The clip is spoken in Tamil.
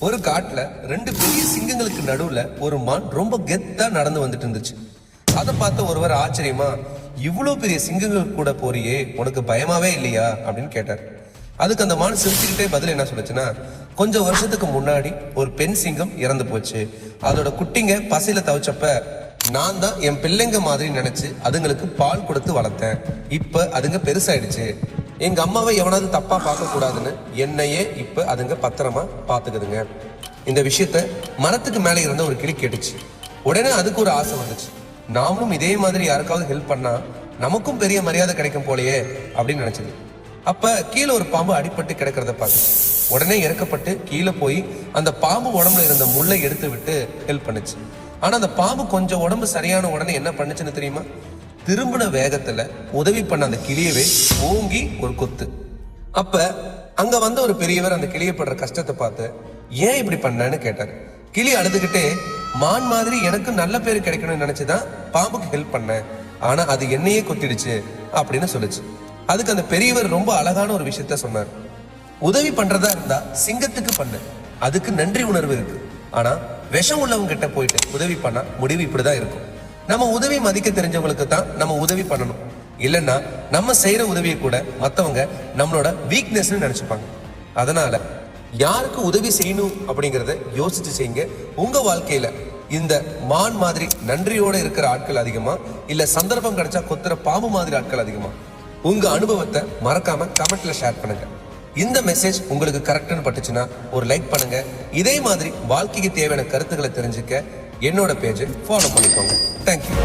ஒரு காட்டுல ரெண்டு பெரிய சிங்கங்களுக்கு நடுவுல ஒரு மான் ரொம்ப கெத்தா நடந்து வந்துட்டு இருந்துச்சு. அதை பார்த்த ஒருவர் ஆச்சரியமா, இவ்வளவு பெரிய சிங்கங்கள் கூட போறியே, உனக்கு பயமாவே இல்லையா அப்படின்னு கேட்டார். அதுக்கு அந்த மான் சிரிச்சுக்கிட்டே பதில் என்ன சொல்லுச்சுன்னா, கொஞ்சம் வருஷத்துக்கு முன்னாடி ஒரு பெண் சிங்கம் இறந்து போச்சு. அதோட குட்டிங்க பசியில தவிச்சப்ப நான் தான் என் பிள்ளைங்க மாதிரி நினைச்சு அதுங்களுக்கு பால் கொடுத்து வளர்த்தேன். இப்ப அதுங்க பெருசாயிடுச்சு. எங்க அம்மாவை எவனாவது தப்பா பார்க்க கூடாதுன்னு என்னையே இப்ப அதுங்க பத்திரமா பாத்துக்குதுங்க. இந்த விஷயத்த மரத்துக்கு மேல இருந்த ஒரு கிளி கேட்டுச்சு. உடனே அதுக்கு ஒரு ஆசை வந்துச்சு, நாமளும் இதே மாதிரி யாருக்காவது ஹெல்ப் பண்ணா நமக்கும் பெரிய மரியாதை கிடைக்கும் போலயே அப்படின்னு நினைச்சது. அப்ப கீழே ஒரு பாம்பு அடிபட்டு கிடக்கிறத பார்த்துச்சு. உடனே இறக்கப்பட்டு கீழே போய் அந்த பாம்பு உடம்புல இருந்த முள்ளை எடுத்து விட்டு ஹெல்ப் பண்ணுச்சு. ஆனா அந்த பாம்பு கொஞ்சம் உடம்பு சரியான உடனே என்ன பண்ணுச்சுன்னு தெரியுமா? திரும்பின வேகத்துல உதவி பண்ண அந்த கிளியவே ஓங்கி ஒரு கொத்து. அப்ப அங்க வந்த ஒரு பெரியவர் அந்த கிளியை படுற கஷ்டத்தை பார்த்து, ஏன் இப்படி பண்ணான்னு கேட்டாரு. கிளி அழுதுகிட்டே, மான் மாதிரி எனக்கு நல்ல பேரு கிடைக்கணும்னு நினைச்சுதான் பாம்புக்கு ஹெல்ப் பண்ணேன், ஆனா அது என்னையே கொத்திடுச்சு அப்படின்னு சொல்லுச்சு. அதுக்கு அந்த பெரியவர் ரொம்ப அழகான ஒரு விஷயத்த சொன்னார். உதவி பண்றதா இருந்தா சிங்கத்துக்கு பண்ணு, அதுக்கு நன்றி உணர்வு இருக்கு. ஆனா விஷம் உள்ளவங்க கிட்ட போயிட்டு உதவி பண்ணா முடிவு இப்படிதான் இருக்கும். நம்ம உதவி மதிக்க தெரிஞ்சவங்களுக்கு தான் நம்ம உதவி பண்ணணும். இல்லைன்னா நம்ம செய்யற உதவியை கூட மத்தவங்க நம்மளோட வீக்னஸ் நினைச்சுப்பாங்க. அதனால யாருக்கு உதவி செய்யணும் அப்படிங்கறத யோசிச்சு செய்யுங்க. உங்க வாழ்க்கையில இந்த மான் மாதிரி நன்றியோட இருக்கிற ஆட்கள் அதிகமா, இல்ல சந்தர்ப்பம் கிடைச்சா கொத்துற பாம்பு மாதிரி ஆட்கள் அதிகமா? உங்க அனுபவத்தை மறக்காம கமெண்ட்ல ஷேர் பண்ணுங்க. இந்த மெசேஜ் உங்களுக்கு கரெக்ட்னு பட்டுச்சுன்னா ஒரு லைக் பண்ணுங்க. இதே மாதிரி வாழ்க்கைக்கு தேவையான கருத்துக்களை தெரிஞ்சுக்க என்னோட பேஜை ஃபாலோ பண்ணிக்கோங்க. தேங்க்யூ.